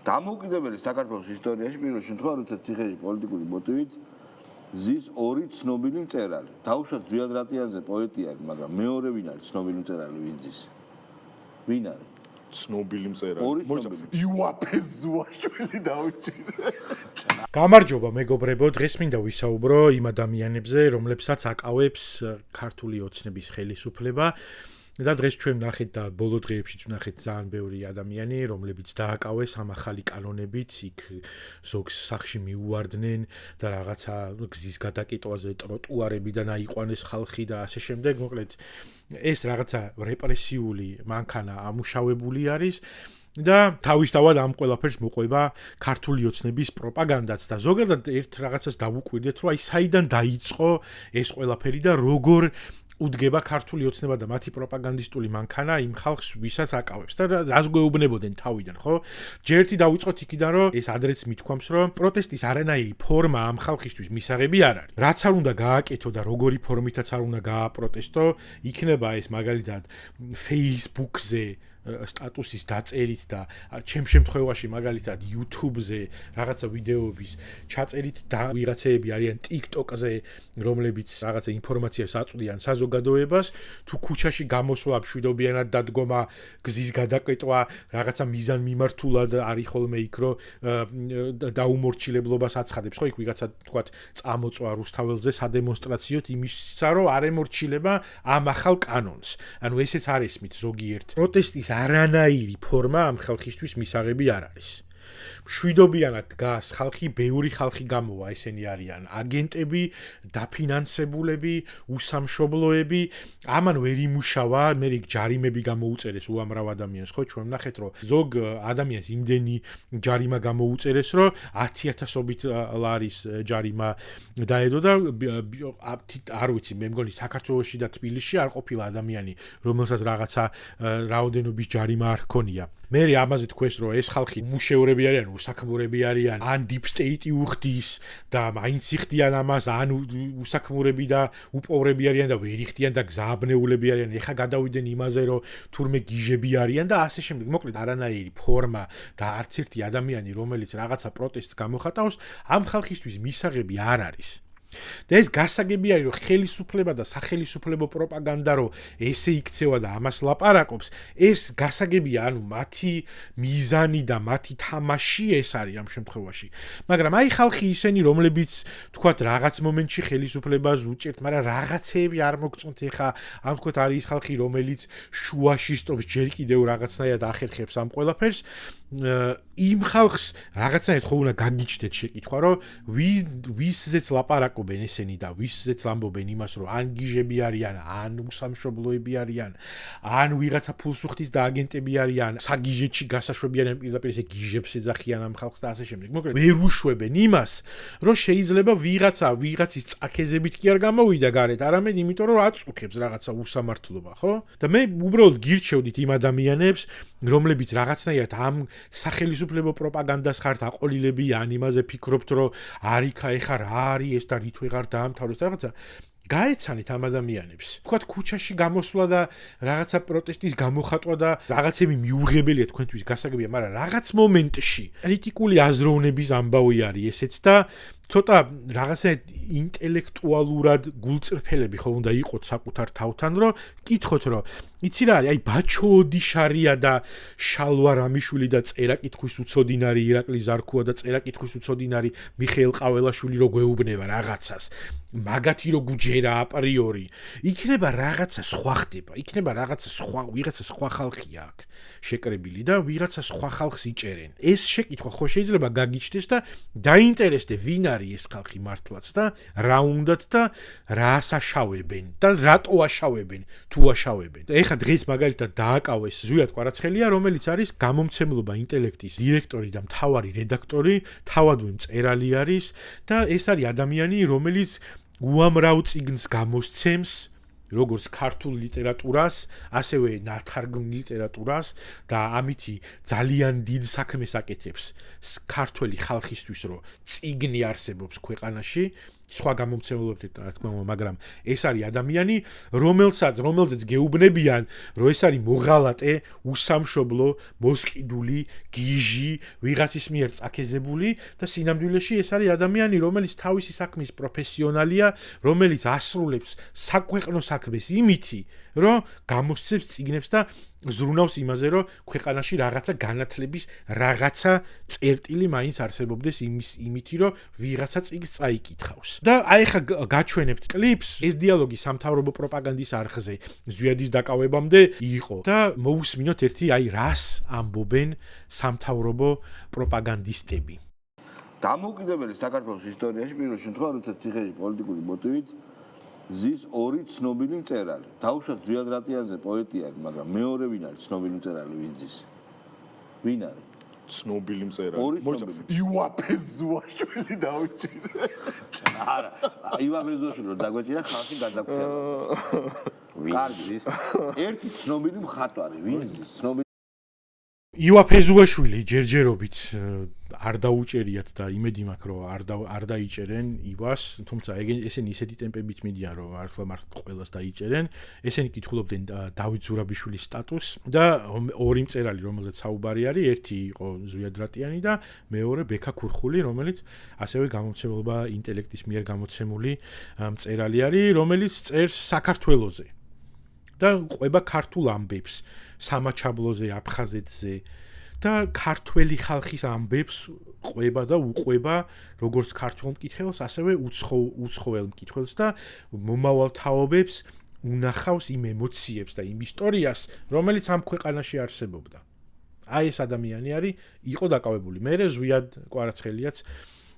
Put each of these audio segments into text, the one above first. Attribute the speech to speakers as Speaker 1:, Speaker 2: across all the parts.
Speaker 1: დამოუკიდებელი საქართველოს ისტორიაში პირველ შემთხვევაში როცა ციხეში პოლიტიკური მოტივით ზის ორი ცნობილი მწერალი. დაუშვათ ზვიად რატიანზე პოეტი არის, მაგრამ მეორე ვინ არის ცნობილი მწერალი ვინ ზის? ვინ არის?
Speaker 2: ცნობილი მწერალი. იუაფეს ზუაშვილი დაუჭირე.
Speaker 3: გამარჯობა მეგობრებო, დღეს მინდა ვისაუბრო იმ ადამიანებზე, რომლებსაც აკავებს ქართული ოცნების ხელისუფლება. და დღეს ჩვენ ვნახეთ და ბოლო დღეებშიც ვნახეთ ძალიან ბევრი ადამიანი, რომლებიც დააკავეს ამ ახალი კანონებით, იქ ზოგს სახში მიუვარდნენ და რაღაცა გზის გადაკეტვაზე ტროტუარებიდან აიყვანეს ხალხი და ასე შემდეგ. მოკლედ ეს რაღაცა რეპრესიული მანქანა ამუშავებული არის. და თავისთავად ამ ყველაფერს მოყვება ქართული ოცნების პროპაგანდაც და ზოგადად ერთ რაღაცას დავუკვირდეთ, რომ აი საიდან დაიწყო ეს ყველაფერი და როგორ უდგება ქართული ოცნება და მათი პროპაგანდისტული მანქანა იმ ხალხს, ვისაც აკავებს და რას გვეუბნებოდნენ თავიდან, ხო? ჯერ ერთი დავიწყოთ იქიდან, რომ ეს ადრეც მithქვამს, რომ პროტესტის არანაირი ფორმა ამ ხალხისთვის მისაღები არ არის. რაც არ უნდა გააკეთო და როგორი ფორმითაც არ უნდა გააპროტესტო, იქნება ეს მაგალითად Facebook-ზე სტატუსის დაწერით და ჩემ შემთხვევაში მაგალითად YouTube-ზე რაღაცა ვიდეოების ჩაწერით და ვიღაცეები არიან TikTok-ზე, რომლებიც რაღაცა ინფორმაციას აწვდიან საზოგადოებას, თუ ქუჩაში გამოსვლა, მშვიდობიანად დადგომა, გზის გადაკეტვა, რაღაცა მიზანმიმართულად არის ხოლმე იქ, რომ დაუმორჩილებლობას აცხადებს, ხო, იქ ვიღაცა თქვათ წამოწვა რუსთაველზე სადემონსტრაციოდ იმისა, რომ არ ემორჩილება ამ ახალ კანონს. ანუ ესეც არ ესმით ზოგიერთ პროტესტის არანაირი ფორმა ამ ხალხისთვის მისაღები არ არის. მშვიდობიანად დგას ხალხი, ბევრი ხალხი გამოვა, ესენი არიან აგენტები, დაფინანსებულები, უსამშობლოები, ამან ვერ იმუშავა, მე იქ ჯარიმები გამოუწერეს უამრავ ადამიანს, ხო, ჩვენ ვნახეთ, რომ ზოგ ადამიანს იმდენი ჯარიმა გამოუწერეს, რომ 10,000-ობით ლარის ჯარიმა დაედო და არ ვიცი, მე მგონი საქართველოში და თბილისში არ ყოფილა ადამიანი, რომელსაც რაღაცა რაოდენობის ჯარიმა არ ჰქონია. მე ამაზე თქვეს, რომ ეს ხალხი მუშევრები არიან, უსაქმურები არიან, ან deep state-ი უხდის და მაინც იხდიან ამას, ან უსაქმურები და უპოვრები არიან და ვერ იხდიან და გზააბნეულები არიან. ეხა გადავიდნენ იმაზე, რომ თურმე გიჟები არიან და ასე შემდეგ. მოკლედ არანაირი ფორმა და არც ერთი ადამიანი, რომელიც რაღაცა პროტესტს გამოხატავს, ამ ხალხისთვის მისაღები არ არის. და ეს გასაგები არის, რომ ხელისუფლება და სახელისუფლებო პროპაგანდა, რომ ესე იქცევა და ამას ლაპარაკობს, ეს გასაგებია, ანუ მათი მიზანი და მათი თამაში ეს არის ამ შემთხვევაში. მაგრამ აი ხალხი ისენი, რომლებიც თქვათ რაღაც მომენტში ხელისუფლებას უჭერთ, მაგრამ რაღაცეები არ მოგწონთ, ეხა ამ თქვათ არის ის ხალხი, რომელიც შუაში სტობს, ჯერ კიდევ რაღაცნაირად ახერხებს ამ ყველაფერს. იმ ხალხს რაღაცნაირად ხო უნდა გაგიჩნდეთ შეკითხვა, რომ ვისზეც ლაპარაკობენ ესენი და ვისზეც ამბობენ იმას, რომ ან გიჟები არიან, ან უსამშობლოები არიან, ან ვიღაცა ფულს უხდის და აგენტები არიან, საგიჟეთში გასაშვებიან პირდაპირ ესე გიჟებს ეძახიან ამ ხალხს და ასე შემდეგ. მოკლედ ვერ უშვებენ იმას, რომ შეიძლება ვიღაცის წაქეზებით კი არ გამოვიდა გარეთ, არამედ იმიტომ რომ აწუხებს რაღაცა უსამართლობა, ხო? და მე უბრალოდ გირჩევდით იმ ადამიანებს, რომლებიც რაღაცნაირად ამ სახელისუფლებო პროპაგანდას ხართ აყოლილები, ან იმაზე ფიქრობთ, რომ არიქა ეხა რა არის ეს და რით ვეღარ დაამთავროს რაღაცა. გაეცანით ამ ადამიანებს. თქვათ ქუჩაში გამოსვლა და რაღაცა პროტესტის გამოხატვა და რაღაცები მიუღებელია თქვენთვის გასაგებია, მაგრამ რაღაც მომენტში კრიტიკული აზროვნების ამბავი არის ესეც და ცოტა რაღაცა ინტელექტუალურად გულწრფელები ხო უნდა იყოთ საკუთარ თავთან, რომ კითხოთ, რომ იცი რა არის, აი ბაჩო ოდიშარია და შალვა რამიშვილი და წერა-კითხვის უცოდინარი ირაკლი ზარქუა და წერა-კითხვის უცოდინარი მიხეილ ყაველაშვილი რო გვეუბნება რაღაცას. მაგათი რო გუჯერა აპრიორი. იქნება რაღაცა სხვა ხდება, იქნება ვიღაცა სხვა ხალხია აქ შეკრებილი და ვიღაცა სხვა ხალხს იჭერენ. ეს შეკითხვა ხო შეიძლება გაგიჩნდეს და დაინტერესდე ვინ არის ეს ხალხი მართლაც და რა უნდათ და რას აშავებენ და რატო აშავებენ თუ აშავებენ. და ეხა დღეს მაგალითად დააკავეს ზვიად კვარაცხელია, რომელიც არის გამომცემლობა ინტელექტის დირექტორი და მთავარი რედაქტორი, თავადვე მწერალი არის და ეს არის ადამიანი, რომელიც უამრავ წიგნს გამოსცემს, როგორც ქართულ ლიტერატურას, ასევე ნათარგმნ ლიტერატურას და ამითი ძალიან დიდ საქმეს აკეთებს ქართველი ხალხისთვის, რომ წიგნი არსებობს ქვეყანაში სხვა გამომცემლებებით რა თქმა უნდა, მაგრამ ეს არის ადამიანი, რომელზეც გეუბნებიან, რომ ეს არის მოღალატე, უსამშობლო, მოსყიდული, გიჟი, ვიღაცის მიერ წაქეზებული და სინამდვილეში ეს არის ადამიანი, რომელიც თავისი საქმის პროფესიონალია, რომელიც ასრულებს საქვეყნო საქმეს იმითი, რომ გამოსცემს წიგნებს და ზრუნავს იმაზე, რომ ქვეყანაში რაღაცა განათლების რაღაცა წერტილი მაინც არსებობდეს იმითი, რომ ვიღაცა წიგნს წაიკითხავს. და აი ხა გაჩვენებთ კლიპს, ეს დიალოგი სამთავრობო პროპაგანდის არხზე ზვიადის დაკავებამდე იყო და მოусმინოთ ერთი აი რას ამბობენ სამთავრობო პროპაგანდისტები.
Speaker 1: დამოუკიდებელი საქართველოს ისტორიაში პირველ შემთხვევაში, როცა ციხეში პოლიტიკური მოტივით ზის ორი ცნობილი მწერალი. დაუშვათ ზვიად რატიანზე პოეტი არის, მაგრამ მეორე ვინ არის ცნობილი მწერალი ვინ ზის? ვინ არის?
Speaker 2: ცნობილი მწერალი.
Speaker 1: ორი
Speaker 2: მოიცა
Speaker 1: ცნობილი.
Speaker 2: იუაფე ზუაშვილი დაუჭირე.
Speaker 1: არა, ივანე ზუაშვილი რომ დაგვეჭირა ხალხი გადაგხვდება. კარგი, ერთი ცნობილი მხატვარი, ვინ ზის? ცნობილი
Speaker 3: ივაფეზუაშვილი ჯერჯერობით არ დაუჭერიათ და იმედი მაქვს რომ არ დაიჭერენ ივას, თუმცა ესენი ისეთი ტემპებით მიდიან რომ მართლა ყველას დაიჭერენ. ესენი კითხულობდნენ დავით ზურაბიშვილის სტატუსს და ორი მწერალი რომელზეც საუბარი არის, ერთი იყო ზვიად რატიანი და მეორე ბექა ქურხული, რომელიც ასევე გამომცემლობა ინტელექტის მიერ გამოცემული მწერალი არის, რომელიც წერს საქართველოზე და ყვება ქართულ ამბებს სამაჩაბლოზე, აფხაზეთზე და ქართველი ხალხის ამბებს ყვება და უყვება როგორც ქართულ მკითხველს, ასევე უცხოელ მკითხველს და მომავალ თაობებს უნახავს იმ ემოციებს და იმ ისტორიას, რომელიც ამ ქვეყანაში არსებობდა. აი ეს ადამიანი იყო დაკავებული. მე ზვიად კვარაცხელიაც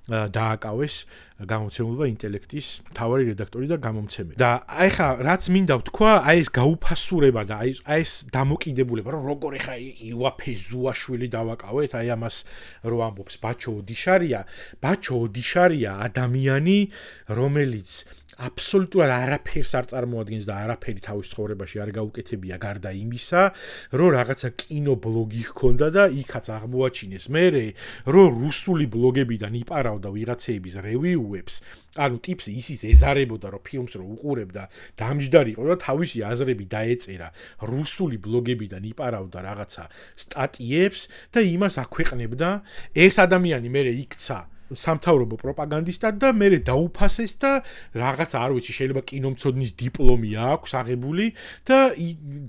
Speaker 3: დააკავეს გამომცემლობა ინტელექტის მთავარი რედაქტორი და გამომცემელი. და აი ხა რაც მინდა ვთქვა, აი ეს გაუფასურება და აი ეს დამოკიდებულება, რომ როგორ ხა ივაფე ზუაშვილი დავაკავეთ, აი ამას რო ამბობს ბაჩო ოდიშარია ადამიანი, რომელიც აბსოლუტურად არაფერს არ წარმოადგენს და არაფერი თავის ცხოვრებაში არ გაუკეთებია გარდა იმისა, რომ რაღაცა კინობლოგი ჰქონდა და იქაც აღმოაჩინეს მერე, რომ რუსული ბლოგებიდან იპარავდა ვიღაცეების რევიუებს, ანუ ტიპს ისიც ეზარებოდა, რომ ფილმს რო უყურებდა, დამჯდარი იყო და თავისი აზრები დაეწერა რუსული ბლოგებიდან იპარავდა რაღაცა სტატიებს და იმას აქვეყნებდა. ეს ადამიანი მერე იქცა სამთავრობო პროპაგანდისტად და მერე დაუფასეს და რაღაც არ ვიცი შეიძლება კინომცოდნის დიპლომი აქვს აღებული და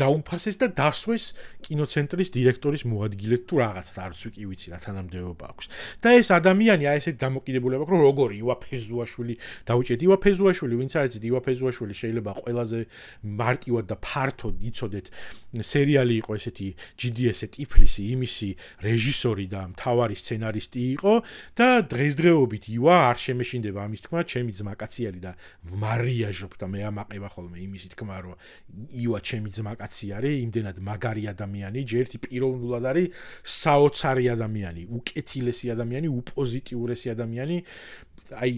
Speaker 3: დაუფასეს და დასვეს კინოცენტრის დირექტორის მოადგილედ თუ რაღაც არც კი ვიცი რა თანამდებობა აქვს. და ეს ადამიანი აი ესეთ დამოკიდებულება აქვს, რომ როგორი ივაფეზუაშვილი დაუჭერთ. ივაფეზუაშვილი ვინც არის ივაფეზუაშვილი შეიძლება ყველაზე მარტივად და ფართოდ იცოდეთ სერიალი იყო ესეთი GDS-ე ტიფლისი, იმისი რეჟისორი და მთავარი სცენარისტი იყო და დღესდღეობით ივა არ შემეშინდება ამის თქმა, ჩემი ძმაკაცი არის და ვმარიაჟობ და მე ამაყება ხოლმე იმისი თქმა, რომ ივა ჩემი ძმაკაცი არის, იმდენად მაგარი ადამიანი, ჯერ ერთი პიროვნულად არის საოცარი ადამიანი, უკეთილესი ადამიანი, უპოზიტიურესი ადამიანი, აი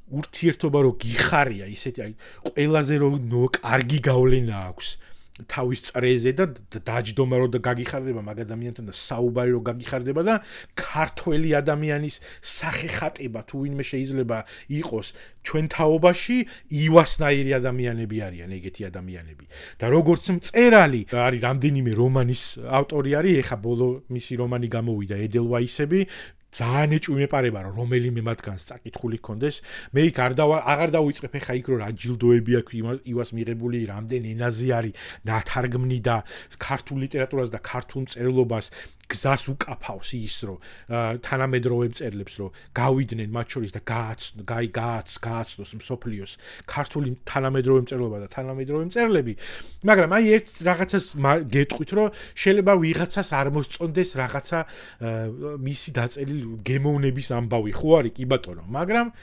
Speaker 3: ურთიერთობა რო გიხარია, ისეთი აი ყველაზე რო კარგი გავლენა აქვს თავის წრეზე და დაჯდომა რო გაგიხარდება მაგ ადამიანთან და საუბარი რო გაგიხარდება და ქართველი ადამიანის სახეხატება თუ ვინმე შეიძლება იყოს ჩვენ თაობაში ივასნაირი ადამიანები არიან ეგეთი ადამიანები და როგორც მწერალი არის რამდენიმე რომანის ავტორი არის ეხა ბოლო მისი რომანი გამოვიდა ედელვაისები ძალიან ეჭვი მეპარება რომ რომელიმე მათგანს წაკითხული ჰქონდეს მე იქ აღარ დავიწყებ ხა იქ რომ რა ჯილდოები აქვს ივას მიღებული რამდენ ენაზე არის ნათარგმნი და ქართულ ლიტერატურას და ქართულ მწერლობას გზას უკაფავს ის რომ თანამედროვე მწერლებს რომ გავიდნენ მათ შორის და გააცნოს მსოფლიოს ქართული თანამედროვე მწერლობა და თანამედროვე მწერლები მაგრამ აი ერთ რაღაცას გეტყვით რომ შეიძლება ვიღაცას არ მოსწონდეს რაღაცა მისი დაწერილი გემოვნების ამბავი ხო არის კი ბატონო მაგრამ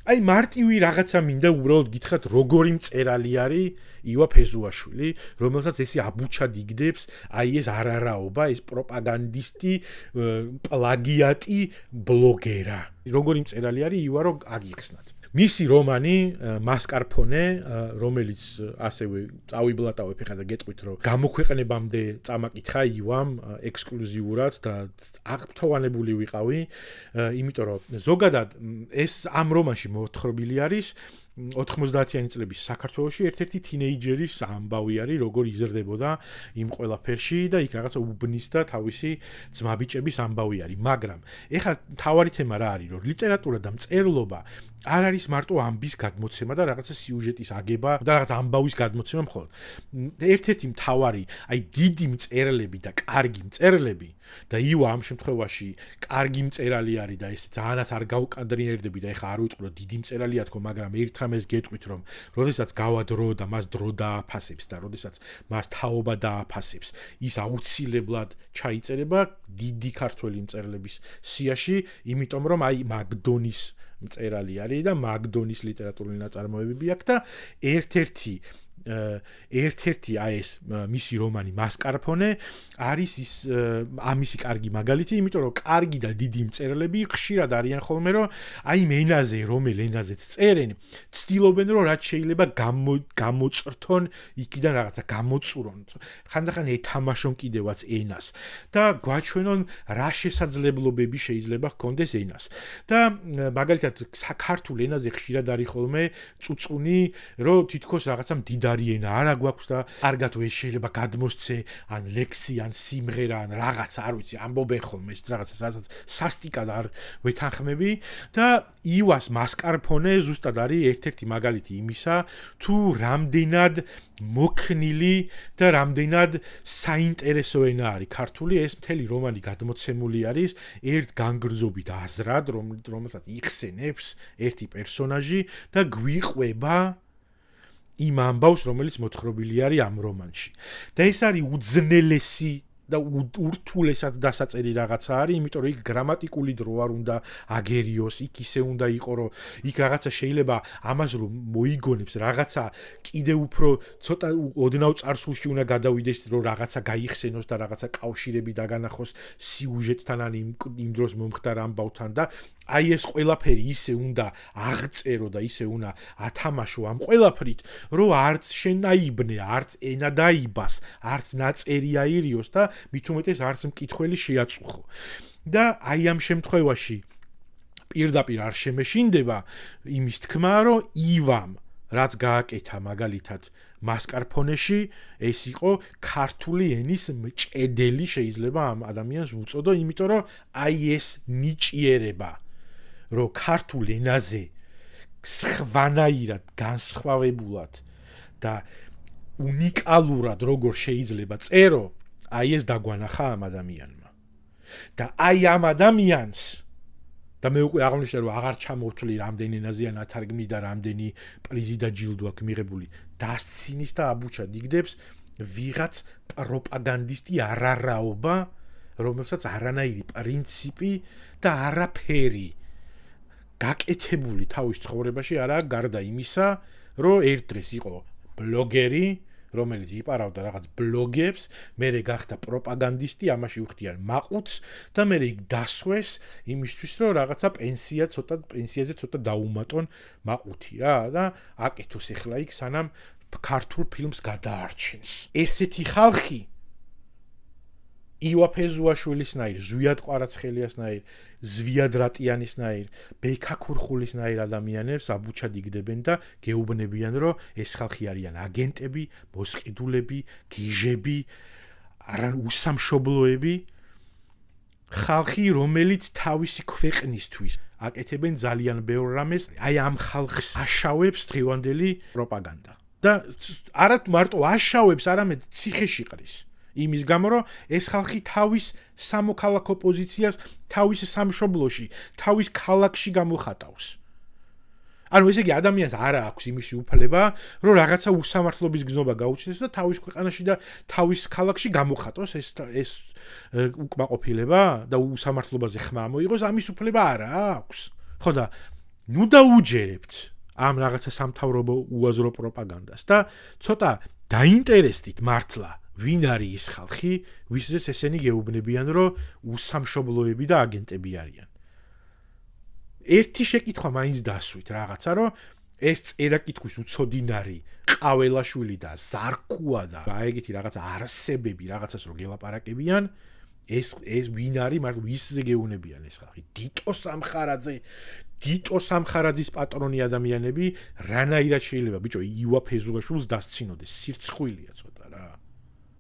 Speaker 3: აი მარტივი რაღაცა მინდა უბრალოდ გითხრათ როგორი მწერალი არის ივა ფეზუაშვილი რომელსაც ესე აბუჩად იგდებს აი ეს არარაობა ეს პროპაგანდისტი პლაგიატი ბლოგერა როგორი მწერალი არის ივა რომ აგიხსნათ მისი რომანი მასკარფონე, რომელიც ასევე წავიბლატავებ ხა და გეტყვით, რომ გამოქვეყნებამდე წამაკითხა ივამ ექსკლუზიურად და აღფრთოვანებული ვიყავი, იმიტომ რომ ზოგადად ეს ამ რომანში მოთხრობილი არის 90-იანი წლების საქართველოში ერთ-ერთი თინეიჯერის ამბავი არის, როგორ იზრდებოდა იმ ყველაფერში და იქ რაღაცა უბნის და თავისი ძმაბიჭების ამბავი არის, მაგრამ ეხლა თავარი თემა რა არის, რომ ლიტერატურა და მწერლობა არ არის მარტო ამბის გადმოცემა და რაღაცა სიუჟეტის აგება და რაღაცა ამბავის გადმოცემა მხოლოდ. ერთ-ერთი მთავარი, აი დიდი მწერლები და კარგი მწერლები და ივა ამ შემთხვევაში კარგი მწერალი არის და ეს ძალიანაც არ გავკადრინერდები და ეხლა არ ვიტყვი რომ დიდი მწერალია თქო, მაგრამ ერთ რამეს გეტყვით რომ როდესაც გავა დრო და მას დრო დააფასებს და როდესაც მას თაობა დააფასებს, ის აუცილებლად ჩაიწერება დიდი ქართველი მწერლების სიაში, იმიტომ რომ აი მაგდონის მწერალი არის და მაგდონის ლიტერატურული ნაწარმოებები აქვს და ერთ-ერთი აი ეს მისი რომანი მასკარფონე არის ის ამისი კარგი მაგალითი, იმიტომ რომ კარგი და დიდი მწერლები ხშირად არიან ხოლმე, რომ აი ენაზე, რომელ ენაზეც წერენ, ცდილობენ რომ რაც შეიძლება გამოწრთონ იქიდან რაღაცა გამოწურონ, ხანდახან ეთამაშონ კიდევაც ენას და გვაჩვენონ რა შესაძლებლობები შეიძლება ჰქონდეს ენას. და მაგალითად საქართველოს ენაზე ხშირად არის ხოლმე წუწუნი, რომ თითქოს რაღაცა მდიდარი ენა არა გვაქვს და კარგად ვერ შეიძლება გადმოსცე ან ლექსი ან სიმღერა ან რაღაცა არ ვიცი ამბობენ ხოლმე ეს რაღაცა სადაც სასტიკად არ ვეთანხმები და ივას მასკარფონე ზუსტად არის ერთ-ერთი მაგალითი იმისა თუ რამდენად მოქნილი და რამდენად საინტერესო ენა არის ქართული ეს მთელი რომანი გადმოცემული არის ერთ განგრძობით აზრად რომელსაც იხსენებს ერთი პერსონაჟი და გვიყვება იმ ამბავს, რომელიც მოთხრობილი არის ამ რომანში. და ეს არის უძნელესი და ურთულესად დასაწერი რაღაცა არის, იმიტომ რომ იქ გრამატიკული დრო არ უნდა აგერიოს, იქ ისე უნდა იყო, რომ იქ რაღაცა შეიძლება ამას რომ მოიგონებს, რაღაცა კიდე უფრო ცოტა ოდნავ წარსულში უნდა გადავიდეს, რომ რაღაცა გაიხსენოს და რაღაცა კავშირები დაგანახოს სიუჟეტთან ან იმ დროს მომხდარ ამბავთან და აი ეს ყველაფერი ისე უნდა აღწერო და ისე უნდა ათამაშო ამ ყველაფრით, რომ არც შენ აიბნე, არც ენა დაიბას, არც ნაწერი აირიოს და მით უმეტეს არც მკითხველი შეაწუხო. და აი ამ შემთხვევაში პირდაპირ არ შემეშინდება იმის თქმა, რომ ივამ რაც გააკეთა მაგალითად მასკარფონეში, ეს იყო ქართული ენის მჭედელი შეიძლება ამ ადამიანს უწოდო, იმიტომ რომ აი ეს ნიჭიერება, რომ ქართულ ენაზე სხვანაირად განსხვავებულად და უნიკალურად როგორ შეიძლება წერო, აი ეს დაგვანახა ამ ადამიანმა. და აი ამ ადამიანს და მე უკვე აღნიშნე რომ აღარ ჩამოვთვლი რამდენი ენაზეა ნათარგმნი და რამდენი პრიზი და ჯილდო აქვს მიღებული, დასცინის და აბუჩად იგდებს ვიღაც პროპაგანდისტი არარაობა, რომელსაც არანაირი პრინციპი და არაფერი გაკეთებული თავის ცხოვრებაში არა გარდა იმისა, რომ ერთ დღეს იყო ბლოგერი, რომელიც იპარავდა რაღაც ბლოგებს, მერე გახდა პროპაგანდისტი, ამაში უხდიან მაყუთს და მერე იქ დასვეს იმისთვის, რომ რაღაცა პენსიაზე ცოტა დაუმატონ მაყუთი რა და აკეთოს ეხლა იქ სანამ ქართულ ფილმს გადაარჩენს. ესეთი ხალხი ივა ფეზუაშვილისნაირ, ზვიად ყვარაცხელიასნაირ, ზვიად რატიანისნაირ, ბექა ქურხულისნაირ ადამიანებს აბუჩად იგდებენ და გეუბნებიან, რომ ეს ხალხი არიან აგენტები, მოსყიდულები, გიჟები, არან უსამშობლოები, ხალხი, რომელიც თავისი ქვეყნისთვის აკეთებენ ძალიან ბევრ რამეს, აი ამ ხალხს აშავებს დღევანდელი პროპაგანდა. და არა მარტო აშავებს, არამედ ციხეში ყრის. იმის გამო, რომ ეს ხალხი თავის სამოქალაქო პოზიციას, თავის სამშობლოში, თავის ქალაქში გამოხატავს. ანუ ესე იგი ადამიანს არა აქვს იმისი უფლება, რომ რაღაცა უსამართლობის გზნობა გაუჩნდეს და თავის ქვეყანაში და თავის ქალაქში გამოხატოს ეს უკმაყოფილება და უსამართლობაზე ხმა მოიღოს, ამის უფლება არა აქვს. ხო და ნუ დაუჯერებთ ამ რაღაცა სამთავრობო უაზრო პროპაგანდას და ცოტა დაინტერესდით მართლა ვინ არის ის ხალხი, ვისაც ესენი გეუბნებიან, რომ უსამშობლოები და აგენტები არიან. ერთი შეკითხვა მაინც დასვით რაღაცა, რომ ეს წერა-კითხვის უცოდინარი ყაველაშვილი და ზარქუა და ეგეთი რაღაცა არსებები რაღაცას რო გელაპარაკებიან, ეს ვინ არის, მართლა ვისზე გეუნებიან ეს ხალხი? დიტო სამხარაძის პატრონი ადამიანები, რანაირად შეიძლება ბიჭო ივა ფეზულაშვილს დასცინოდეს, სირცხვილია ცოტა.